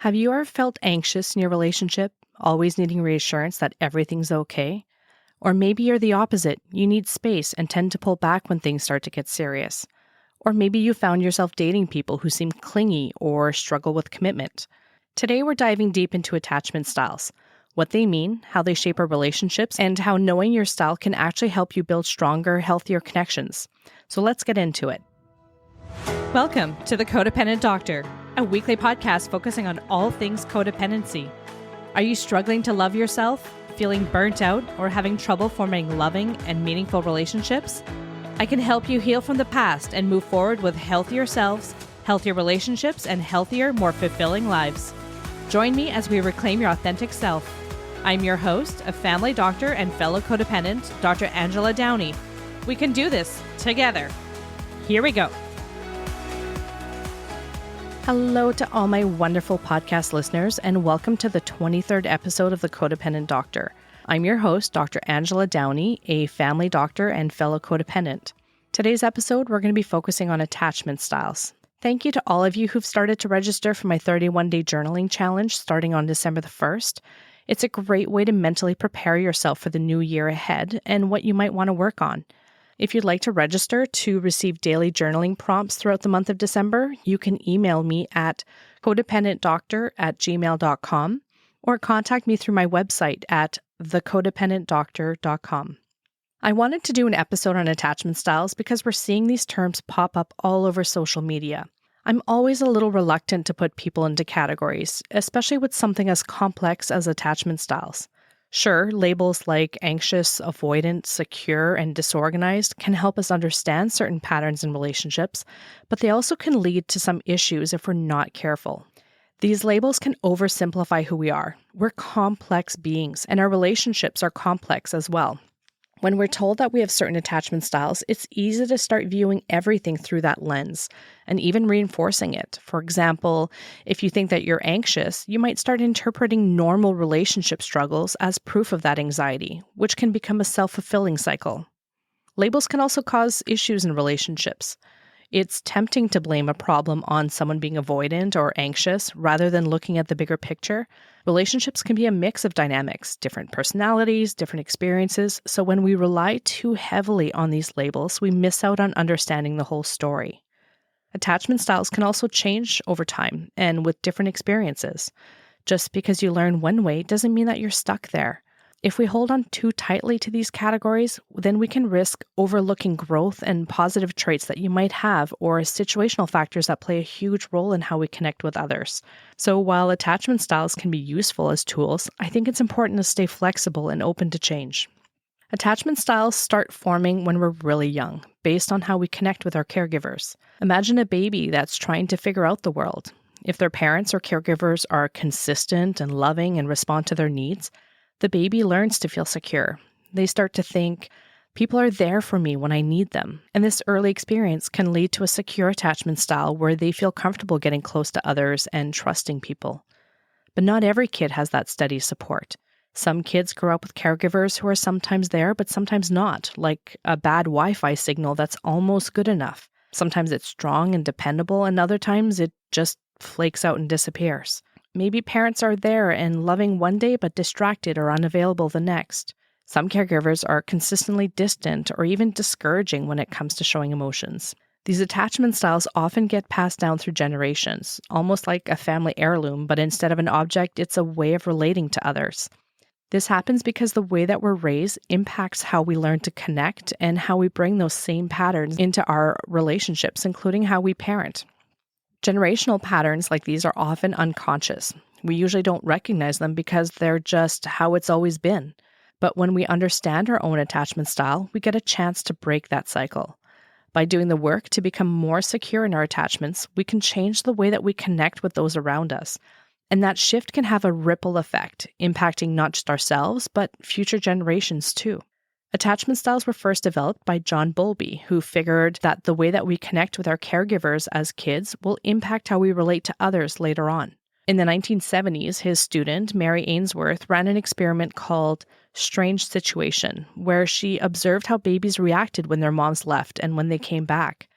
Have you ever felt anxious in your relationship, always needing reassurance that everything's okay? Or maybe you're the opposite. You need space and tend to pull back when things start to get serious. Or maybe you found yourself dating people who seem clingy or struggle with commitment. Today we're diving deep into attachment styles, what they mean, how they shape our relationships, and how knowing your style can actually help you build stronger, healthier connections. So let's get into it. Welcome to The Codependent Doctor, a weekly podcast focusing on all things codependency. Are you struggling to love yourself, feeling burnt out, or having trouble forming loving and meaningful relationships? I can help you heal from the past and move forward with healthier selves, healthier relationships, and healthier, more fulfilling lives. Join me as we reclaim your authentic self. I'm your host, a family doctor and fellow codependent, Dr. Angela Downey. We can do this together. Here we go. Hello to all my wonderful podcast listeners, and welcome to the 23rd episode of The Codependent Doctor. I'm your host, Dr. Angela Downey, a family doctor and fellow codependent. Today's episode, we're going to be focusing on attachment styles. Thank you to all of you who've started to register for my 31-day journaling challenge starting on December the 1st. It's a great way to mentally prepare yourself for the new year ahead and what you might want to work on. If you'd like to register to receive daily journaling prompts throughout the month of December, you can email me at codependentdoctor@gmail.com or contact me through my website at thecodependentdoctor.com. I wanted to do an episode on attachment styles because we're seeing these terms pop up all over social media. I'm always a little reluctant to put people into categories, especially with something as complex as attachment styles. Sure, labels like anxious, avoidant, secure, and disorganized can help us understand certain patterns in relationships, but they also can lead to some issues if we're not careful. These labels can oversimplify who we are. We're complex beings, and our relationships are complex as well. When we're told that we have certain attachment styles, it's easy to start viewing everything through that lens and even reinforcing it. For example, if you think that you're anxious, you might start interpreting normal relationship struggles as proof of that anxiety, which can become a self-fulfilling cycle. Labels can also cause issues in relationships. It's tempting to blame a problem on someone being avoidant or anxious rather than looking at the bigger picture. Relationships can be a mix of dynamics, different personalities, different experiences, so when we rely too heavily on these labels, we miss out on understanding the whole story. Attachment styles can also change over time and with different experiences. Just because you learn one way doesn't mean that you're stuck there. If we hold on too tightly to these categories, then we can risk overlooking growth and positive traits that you might have or situational factors that play a huge role in how we connect with others. So while attachment styles can be useful as tools, I think it's important to stay flexible and open to change. Attachment styles start forming when we're really young, based on how we connect with our caregivers. Imagine a baby that's trying to figure out the world. If their parents or caregivers are consistent and loving and respond to their needs, the baby learns to feel secure. They start to think, people are there for me when I need them. And this early experience can lead to a secure attachment style where they feel comfortable getting close to others and trusting people. But not every kid has that steady support. Some kids grow up with caregivers who are sometimes there, but sometimes not, like a bad Wi-Fi signal that's almost good enough. Sometimes it's strong and dependable, and other times it just flakes out and disappears. Maybe parents are there and loving one day but distracted or unavailable the next. Some caregivers are consistently distant or even discouraging when it comes to showing emotions. These attachment styles often get passed down through generations, almost like a family heirloom, but instead of an object, it's a way of relating to others. This happens because the way that we're raised impacts how we learn to connect and how we bring those same patterns into our relationships, including how we parent. Generational patterns like these are often unconscious. We usually don't recognize them because they're just how it's always been. But when we understand our own attachment style, we get a chance to break that cycle. By doing the work to become more secure in our attachments, we can change the way that we connect with those around us. And that shift can have a ripple effect, impacting not just ourselves, but future generations too. Attachment styles were first developed by John Bowlby, who figured that the way that we connect with our caregivers as kids will impact how we relate to others later on. In the 1970s, his student, Mary Ainsworth, ran an experiment called Strange Situation, where she observed how babies reacted when their moms left and when they came back.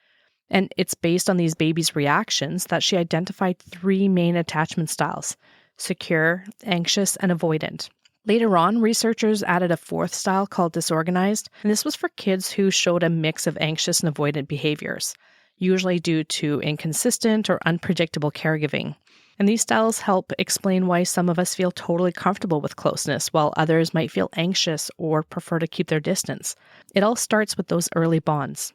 And it's based on these babies' reactions that she identified 3 main attachment styles: secure, anxious, and avoidant. Later on, researchers added a 4th style called disorganized, and this was for kids who showed a mix of anxious and avoidant behaviors, usually due to inconsistent or unpredictable caregiving. And these styles help explain why some of us feel totally comfortable with closeness, while others might feel anxious or prefer to keep their distance. It all starts with those early bonds.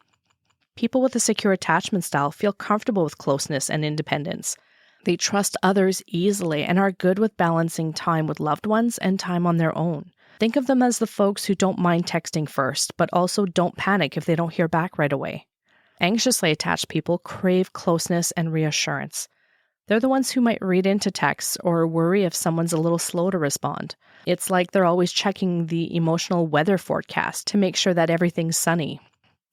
People with a secure attachment style feel comfortable with closeness and independence. They trust others easily and are good with balancing time with loved ones and time on their own. Think of them as the folks who don't mind texting first, but also don't panic if they don't hear back right away. Anxiously attached people crave closeness and reassurance. They're the ones who might read into texts or worry if someone's a little slow to respond. It's like they're always checking the emotional weather forecast to make sure that everything's sunny.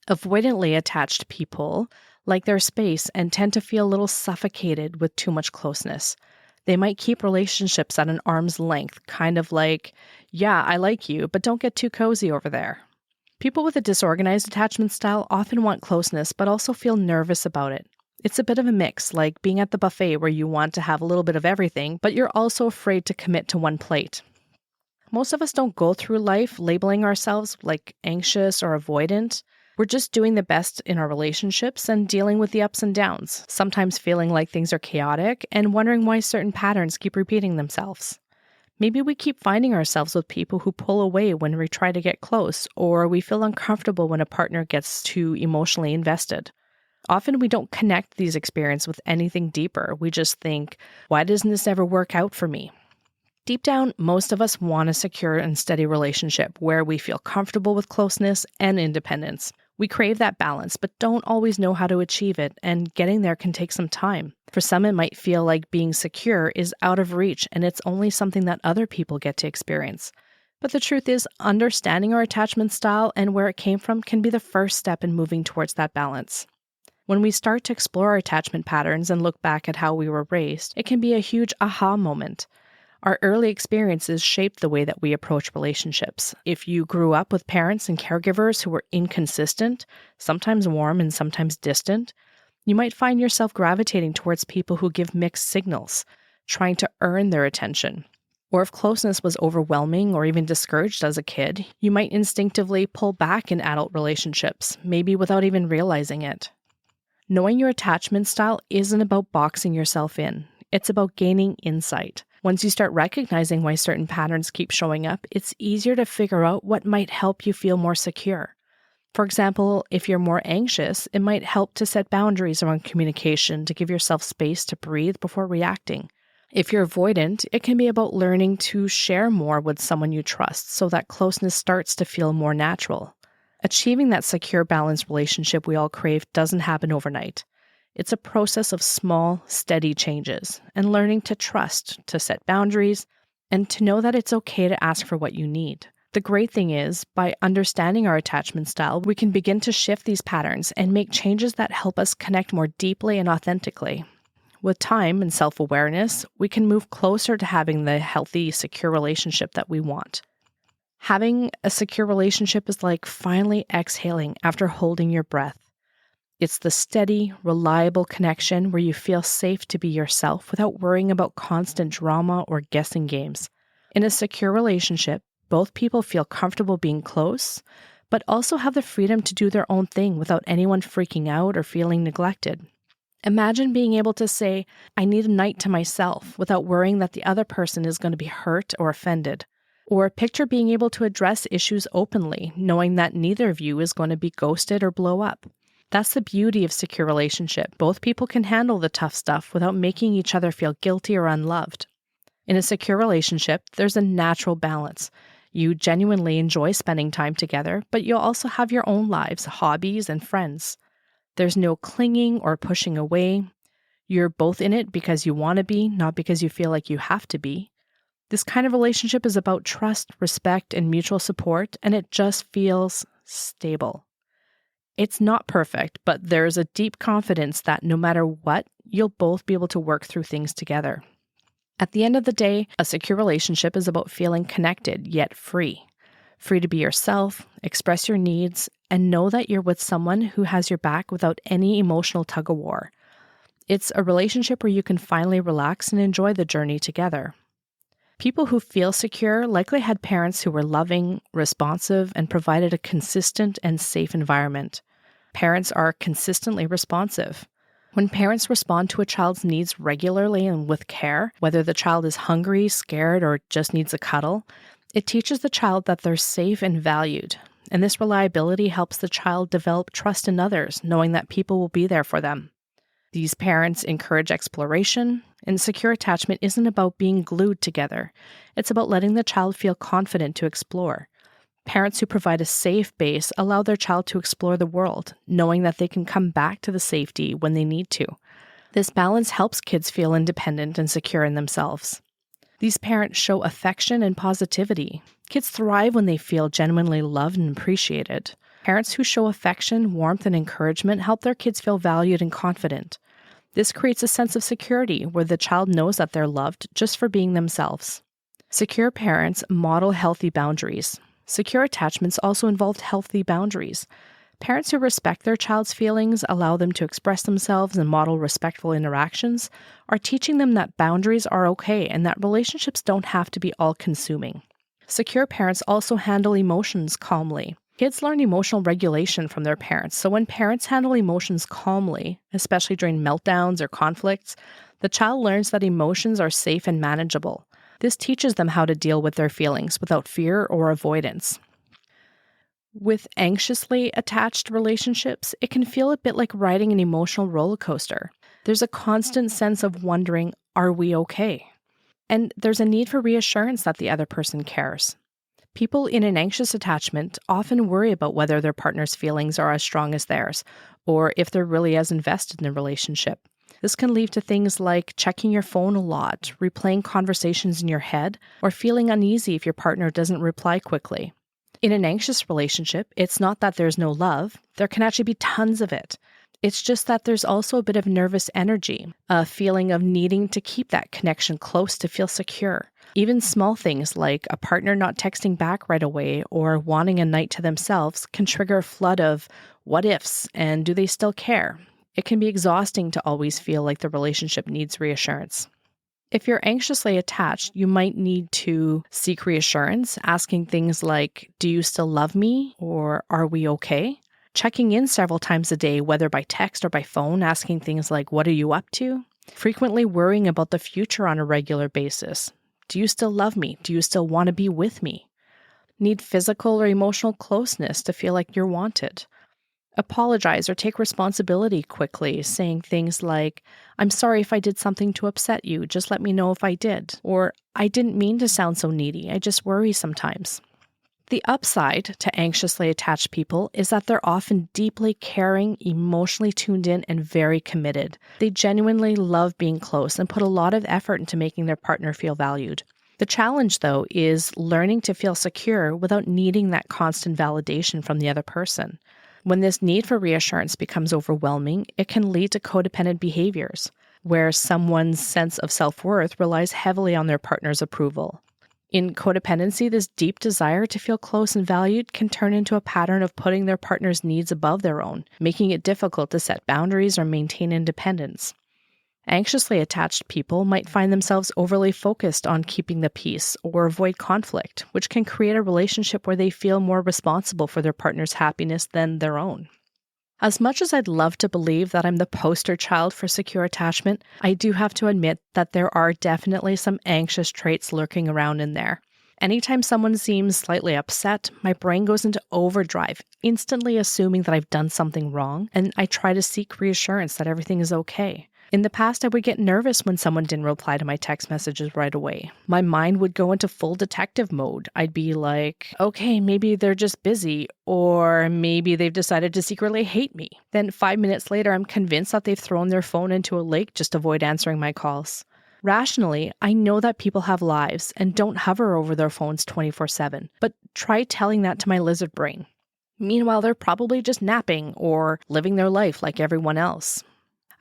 Avoidantly attached people like their space and tend to feel a little suffocated with too much closeness. They might keep relationships at an arm's length, kind of like, yeah, I like you, but don't get too cozy over there. People with a disorganized attachment style often want closeness, but also feel nervous about it. It's a bit of a mix, like being at the buffet where you want to have a little bit of everything, but you're also afraid to commit to one plate. Most of us don't go through life labeling ourselves like anxious or avoidant. We're just doing the best in our relationships and dealing with the ups and downs, sometimes feeling like things are chaotic and wondering why certain patterns keep repeating themselves. Maybe we keep finding ourselves with people who pull away when we try to get close, or we feel uncomfortable when a partner gets too emotionally invested. Often we don't connect these experiences with anything deeper. We just think, why doesn't this ever work out for me? Deep down, most of us want a secure and steady relationship where we feel comfortable with closeness and independence. We crave that balance, but don't always know how to achieve it, and getting there can take some time. For some, it might feel like being secure is out of reach and it's only something that other people get to experience. But the truth is, understanding our attachment style and where it came from can be the first step in moving towards that balance. When we start to explore our attachment patterns and look back at how we were raised, it can be a huge aha moment. Our early experiences shape the way that we approach relationships. If you grew up with parents and caregivers who were inconsistent, sometimes warm and sometimes distant, you might find yourself gravitating towards people who give mixed signals, trying to earn their attention. Or if closeness was overwhelming or even discouraged as a kid, you might instinctively pull back in adult relationships, maybe without even realizing it. Knowing your attachment style isn't about boxing yourself in. It's about gaining insight. Once you start recognizing why certain patterns keep showing up, it's easier to figure out what might help you feel more secure. For example, if you're more anxious, it might help to set boundaries around communication to give yourself space to breathe before reacting. If you're avoidant, it can be about learning to share more with someone you trust so that closeness starts to feel more natural. Achieving that secure, balanced relationship we all crave doesn't happen overnight. It's a process of small, steady changes and learning to trust, to set boundaries, and to know that it's okay to ask for what you need. The great thing is, by understanding our attachment style, we can begin to shift these patterns and make changes that help us connect more deeply and authentically. With time and self-awareness, we can move closer to having the healthy, secure relationship that we want. Having a secure relationship is like finally exhaling after holding your breath. It's the steady, reliable connection where you feel safe to be yourself without worrying about constant drama or guessing games. In a secure relationship, both people feel comfortable being close, but also have the freedom to do their own thing without anyone freaking out or feeling neglected. Imagine being able to say, I need a night to myself without worrying that the other person is going to be hurt or offended. Or picture being able to address issues openly, knowing that neither of you is going to be ghosted or blow up. That's the beauty of secure relationship. Both people can handle the tough stuff without making each other feel guilty or unloved. In a secure relationship, there's a natural balance. You genuinely enjoy spending time together, but you'll also have your own lives, hobbies, and friends. There's no clinging or pushing away. You're both in it because you want to be, not because you feel like you have to be. This kind of relationship is about trust, respect, and mutual support, and it just feels stable. It's not perfect, but there's a deep confidence that no matter what, you'll both be able to work through things together. At the end of the day, a secure relationship is about feeling connected yet free. free to be yourself, express your needs, and know that you're with someone who has your back without any emotional tug-of-war. It's a relationship where you can finally relax and enjoy the journey together. People who feel secure likely had parents who were loving, responsive, and provided a consistent and safe environment. Parents are consistently responsive. When parents respond to a child's needs regularly and with care, whether the child is hungry, scared, or just needs a cuddle, it teaches the child that they're safe and valued. And this reliability helps the child develop trust in others, knowing that people will be there for them. These parents encourage exploration, and secure attachment isn't about being glued together. It's about letting the child feel confident to explore. Parents who provide a safe base allow their child to explore the world, knowing that they can come back to the safety when they need to. This balance helps kids feel independent and secure in themselves. These parents show affection and positivity. Kids thrive when they feel genuinely loved and appreciated. Parents who show affection, warmth, and encouragement help their kids feel valued and confident. This creates a sense of security where the child knows that they're loved just for being themselves. Secure parents model healthy boundaries. Secure attachments also involve healthy boundaries. Parents who respect their child's feelings, allow them to express themselves, and model respectful interactions are teaching them that boundaries are okay and that relationships don't have to be all-consuming. Secure parents also handle emotions calmly. Kids learn emotional regulation from their parents, so when parents handle emotions calmly, especially during meltdowns or conflicts, the child learns that emotions are safe and manageable. This teaches them how to deal with their feelings without fear or avoidance. With anxiously attached relationships, it can feel a bit like riding an emotional roller coaster. There's a constant sense of wondering, are we okay? And there's a need for reassurance that the other person cares. People in an anxious attachment often worry about whether their partner's feelings are as strong as theirs, or if they're really as invested in the relationship. This can lead to things like checking your phone a lot, replaying conversations in your head, or feeling uneasy if your partner doesn't reply quickly. In an anxious relationship, it's not that there's no love. There can actually be tons of it. It's just that there's also a bit of nervous energy, a feeling of needing to keep that connection close to feel secure. Even small things like a partner not texting back right away or wanting a night to themselves can trigger a flood of what ifs and do they still care? It can be exhausting to always feel like the relationship needs reassurance. If you're anxiously attached, you might need to seek reassurance, asking things like, do you still love me? Or are we okay? Checking in several times a day, whether by text or by phone, asking things like, what are you up to? Frequently worrying about the future on a regular basis. Do you still love me? Do you still want to be with me? Need physical or emotional closeness to feel like you're wanted. Apologize or take responsibility quickly, saying things like, I'm sorry if I did something to upset you, just let me know if I did. Or, I didn't mean to sound so needy, I just worry sometimes. The upside to anxiously attached people is that they're often deeply caring, emotionally tuned in, and very committed. They genuinely love being close and put a lot of effort into making their partner feel valued. The challenge, though, is learning to feel secure without needing that constant validation from the other person. When this need for reassurance becomes overwhelming, it can lead to codependent behaviors, where someone's sense of self-worth relies heavily on their partner's approval. In codependency, this deep desire to feel close and valued can turn into a pattern of putting their partner's needs above their own, making it difficult to set boundaries or maintain independence. Anxiously attached people might find themselves overly focused on keeping the peace or avoid conflict, which can create a relationship where they feel more responsible for their partner's happiness than their own. As much as I'd love to believe that I'm the poster child for secure attachment, I do have to admit that there are definitely some anxious traits lurking around in there. Anytime someone seems slightly upset, my brain goes into overdrive, instantly assuming that I've done something wrong, and I try to seek reassurance that everything is okay. In the past, I would get nervous when someone didn't reply to my text messages right away. My mind would go into full detective mode. I'd be like, okay, maybe they're just busy, or maybe they've decided to secretly hate me. Then 5 minutes later, I'm convinced that they've thrown their phone into a lake just to avoid answering my calls. Rationally, I know that people have lives and don't hover over their phones 24/7, but try telling that to my lizard brain. Meanwhile, they're probably just napping or living their life like everyone else.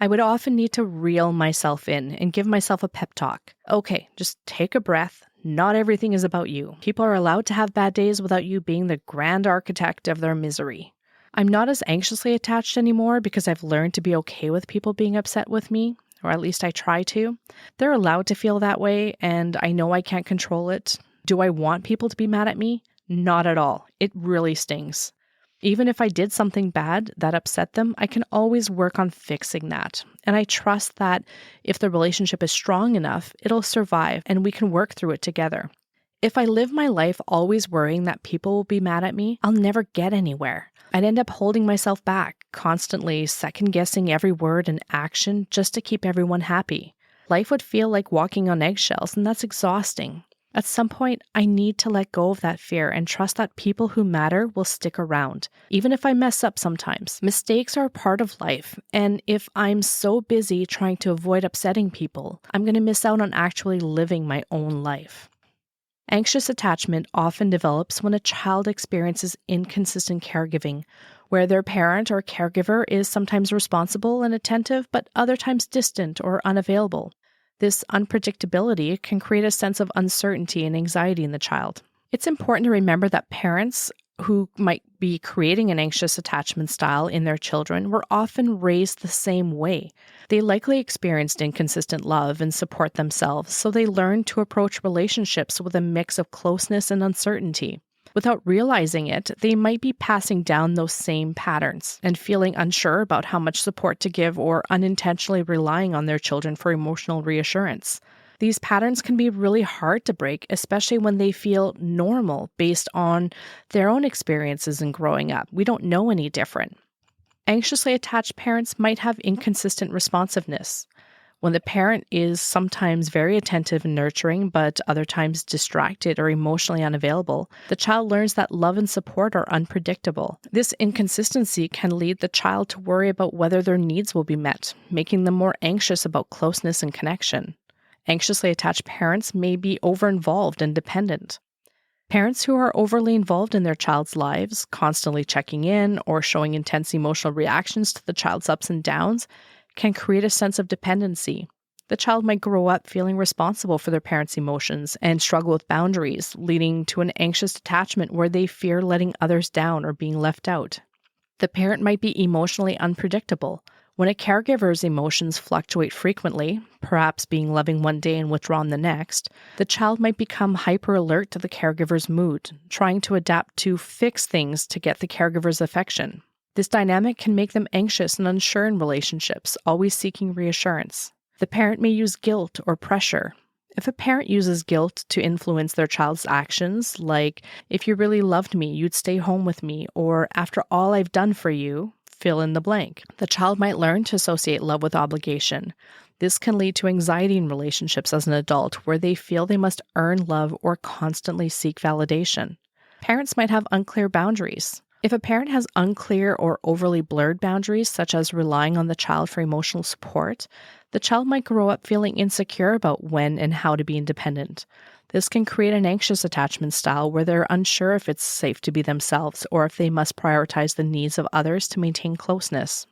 I would often need to reel myself in and give myself a pep talk. Okay, just take a breath. Not everything is about you. People are allowed to have bad days without you being the grand architect of their misery. I'm not as anxiously attached anymore because I've learned to be okay with people being upset with me, or at least I try to. They're allowed to feel that way, and I know I can't control it. Do I want people to be mad at me? Not at all. It really stings. Even if I did something bad that upset them, I can always work on fixing that. And I trust that if the relationship is strong enough, it'll survive and we can work through it together. If I live my life always worrying that people will be mad at me, I'll never get anywhere. I'd end up holding myself back, constantly second-guessing every word and action just to keep everyone happy. Life would feel like walking on eggshells, and that's exhausting. At some point, I need to let go of that fear and trust that people who matter will stick around, even if I mess up sometimes. Mistakes are a part of life, and if I'm so busy trying to avoid upsetting people, I'm going to miss out on actually living my own life. Anxious attachment often develops when a child experiences inconsistent caregiving, where their parent or caregiver is sometimes responsible and attentive, but other times distant or unavailable. This unpredictability can create a sense of uncertainty and anxiety in the child. It's important to remember that parents who might be creating an anxious attachment style in their children were often raised the same way. They likely experienced inconsistent love and support themselves, so they learned to approach relationships with a mix of closeness and uncertainty. Without realizing it, they might be passing down those same patterns and feeling unsure about how much support to give or unintentionally relying on their children for emotional reassurance. These patterns can be really hard to break, especially when they feel normal based on their own experiences in growing up. We don't know any different. Anxiously attached parents might have inconsistent responsiveness. When the parent is sometimes very attentive and nurturing, but other times distracted or emotionally unavailable, the child learns that love and support are unpredictable. This inconsistency can lead the child to worry about whether their needs will be met, making them more anxious about closeness and connection. Anxiously attached parents may be over-involved and dependent. Parents who are overly involved in their child's lives, constantly checking in or showing intense emotional reactions to the child's ups and downs, can create a sense of dependency. The child might grow up feeling responsible for their parents' emotions and struggle with boundaries, leading to an anxious attachment where they fear letting others down or being left out. The parent might be emotionally unpredictable. When a caregiver's emotions fluctuate frequently, perhaps being loving one day and withdrawn the next, the child might become hyper-alert to the caregiver's mood, trying to adapt to fix things to get the caregiver's affection. This dynamic can make them anxious and unsure in relationships, always seeking reassurance. The parent may use guilt or pressure. If a parent uses guilt to influence their child's actions, like, if you really loved me, you'd stay home with me, or after all I've done for you, fill in the blank, the child might learn to associate love with obligation. This can lead to anxiety in relationships as an adult, where they feel they must earn love or constantly seek validation. Parents might have unclear boundaries. If a parent has unclear or overly blurred boundaries, such as relying on the child for emotional support, the child might grow up feeling insecure about when and how to be independent. This can create an anxious attachment style where they're unsure if it's safe to be themselves or if they must prioritize the needs of others to maintain closeness.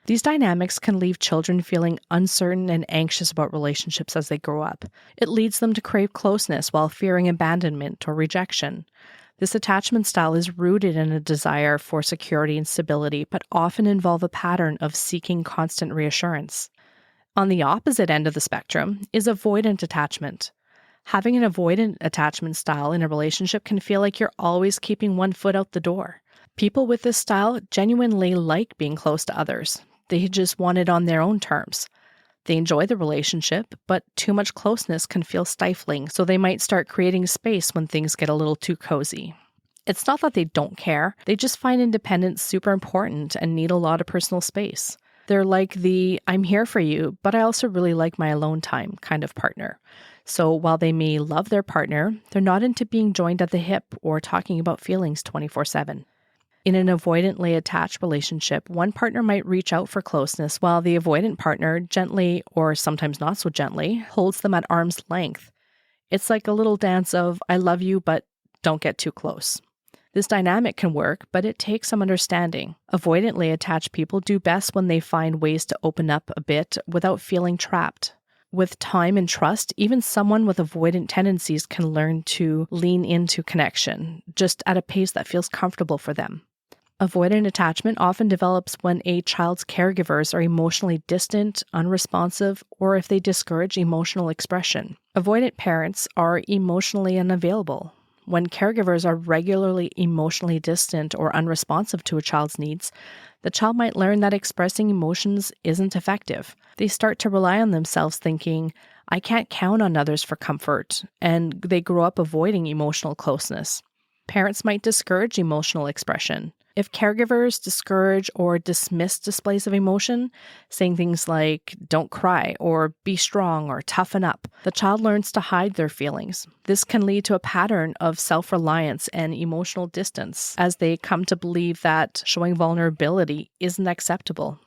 These dynamics can leave children feeling uncertain and anxious about relationships as they grow up. It leads them to crave closeness while fearing abandonment or rejection. This attachment style is rooted in a desire for security and stability, but often involve a pattern of seeking constant reassurance. On the opposite end of the spectrum is avoidant attachment. Having an avoidant attachment style in a relationship can feel like you're always keeping one foot out the door. People with this style genuinely like being close to others. They just want it on their own terms. They enjoy the relationship, but too much closeness can feel stifling, so they might start creating space when things get a little too cozy. It's not that they don't care, they just find independence super important and need a lot of personal space. They're like the I'm here for you, but I also really like my alone time kind of partner. So while they may love their partner, they're not into being joined at the hip or talking about feelings 24/7. In an avoidantly attached relationship, one partner might reach out for closeness while the avoidant partner gently, or sometimes not so gently, holds them at arm's length. It's like a little dance of I love you, but don't get too close. This dynamic can work, but it takes some understanding. Avoidantly attached people do best when they find ways to open up a bit without feeling trapped. With time and trust, even someone with avoidant tendencies can learn to lean into connection, just at a pace that feels comfortable for them. Avoidant attachment often develops when a child's caregivers are emotionally distant, unresponsive, or if they discourage emotional expression. Avoidant parents are emotionally unavailable. When caregivers are regularly emotionally distant or unresponsive to a child's needs, the child might learn that expressing emotions isn't effective. They start to rely on themselves thinking, I can't count on others for comfort, and they grow up avoiding emotional closeness. Parents might discourage emotional expression. If caregivers discourage or dismiss displays of emotion, saying things like, don't cry, or be strong, or toughen up, the child learns to hide their feelings. This can lead to a pattern of self-reliance and emotional distance as they come to believe that showing vulnerability isn't acceptable.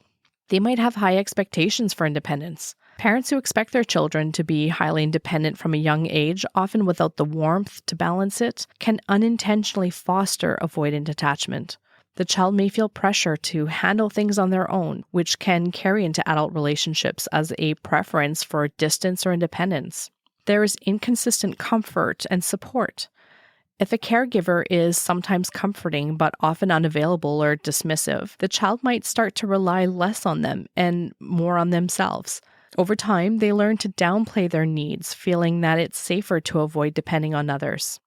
They might have high expectations for independence. Parents who expect their children to be highly independent from a young age, often without the warmth to balance it, can unintentionally foster avoidant attachment. The child may feel pressure to handle things on their own, which can carry into adult relationships as a preference for distance or independence. There is inconsistent comfort and support. If a caregiver is sometimes comforting but often unavailable or dismissive, the child might start to rely less on them and more on themselves. Over time, they learn to downplay their needs, feeling that it's safer to avoid depending on others.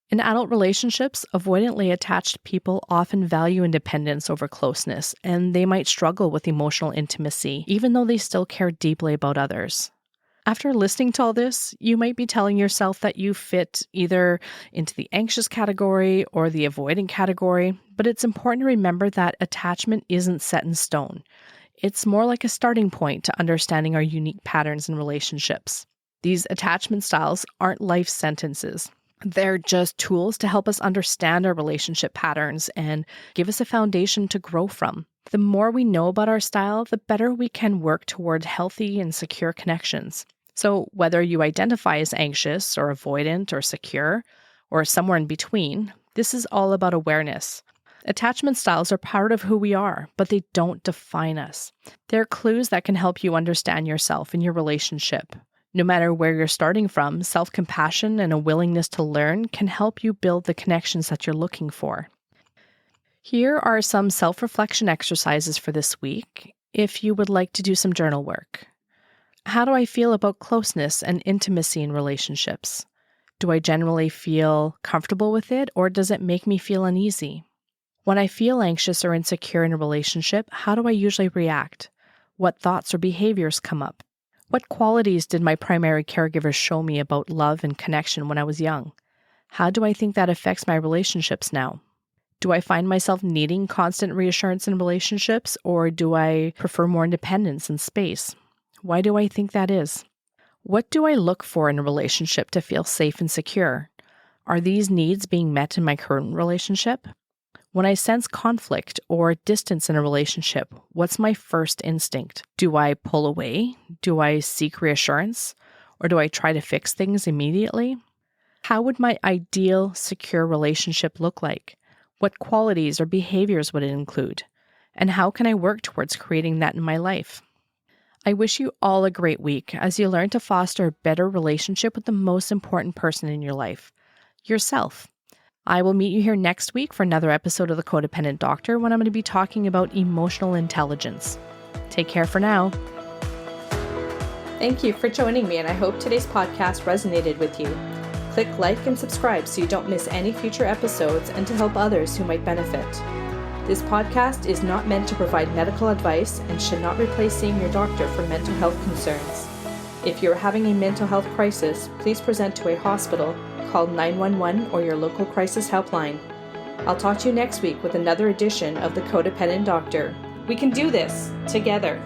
In adult relationships, avoidantly attached people often value independence over closeness, and they might struggle with emotional intimacy, even though they still care deeply about others. After listening to all this, you might be telling yourself that you fit either into the anxious category or the avoidant category, but it's important to remember that attachment isn't set in stone. It's more like a starting point to understanding our unique patterns in relationships. These attachment styles aren't life sentences. They're just tools to help us understand our relationship patterns and give us a foundation to grow from. The more we know about our style, the better we can work toward healthy and secure connections. So whether you identify as anxious or avoidant or secure, or somewhere in between, this is all about awareness. Attachment styles are part of who we are, but they don't define us. They're clues that can help you understand yourself and your relationship. No matter where you're starting from, self-compassion and a willingness to learn can help you build the connections that you're looking for. Here are some self-reflection exercises for this week, if you would like to do some journal work. How do I feel about closeness and intimacy in relationships? Do I generally feel comfortable with it, or does it make me feel uneasy? When I feel anxious or insecure in a relationship, how do I usually react? What thoughts or behaviors come up? What qualities did my primary caregivers show me about love and connection when I was young? How do I think that affects my relationships now? Do I find myself needing constant reassurance in relationships, or do I prefer more independence and space? Why do I think that is? What do I look for in a relationship to feel safe and secure? Are these needs being met in my current relationship? When I sense conflict or distance in a relationship, what's my first instinct? Do I pull away? Do I seek reassurance? Or do I try to fix things immediately? How would my ideal, secure relationship look like? What qualities or behaviors would it include? And how can I work towards creating that in my life? I wish you all a great week as you learn to foster a better relationship with the most important person in your life, yourself. I will meet you here next week for another episode of The Codependent Doctor when I'm going to be talking about emotional intelligence. Take care for now. Thank you for joining me, and I hope today's podcast resonated with you. Click like and subscribe so you don't miss any future episodes and to help others who might benefit. This podcast is not meant to provide medical advice and should not replace seeing your doctor for mental health concerns. If you're having a mental health crisis, please present to a hospital, call 911 or your local crisis helpline. I'll talk to you next week with another edition of The Codependent Doctor. We can do this together.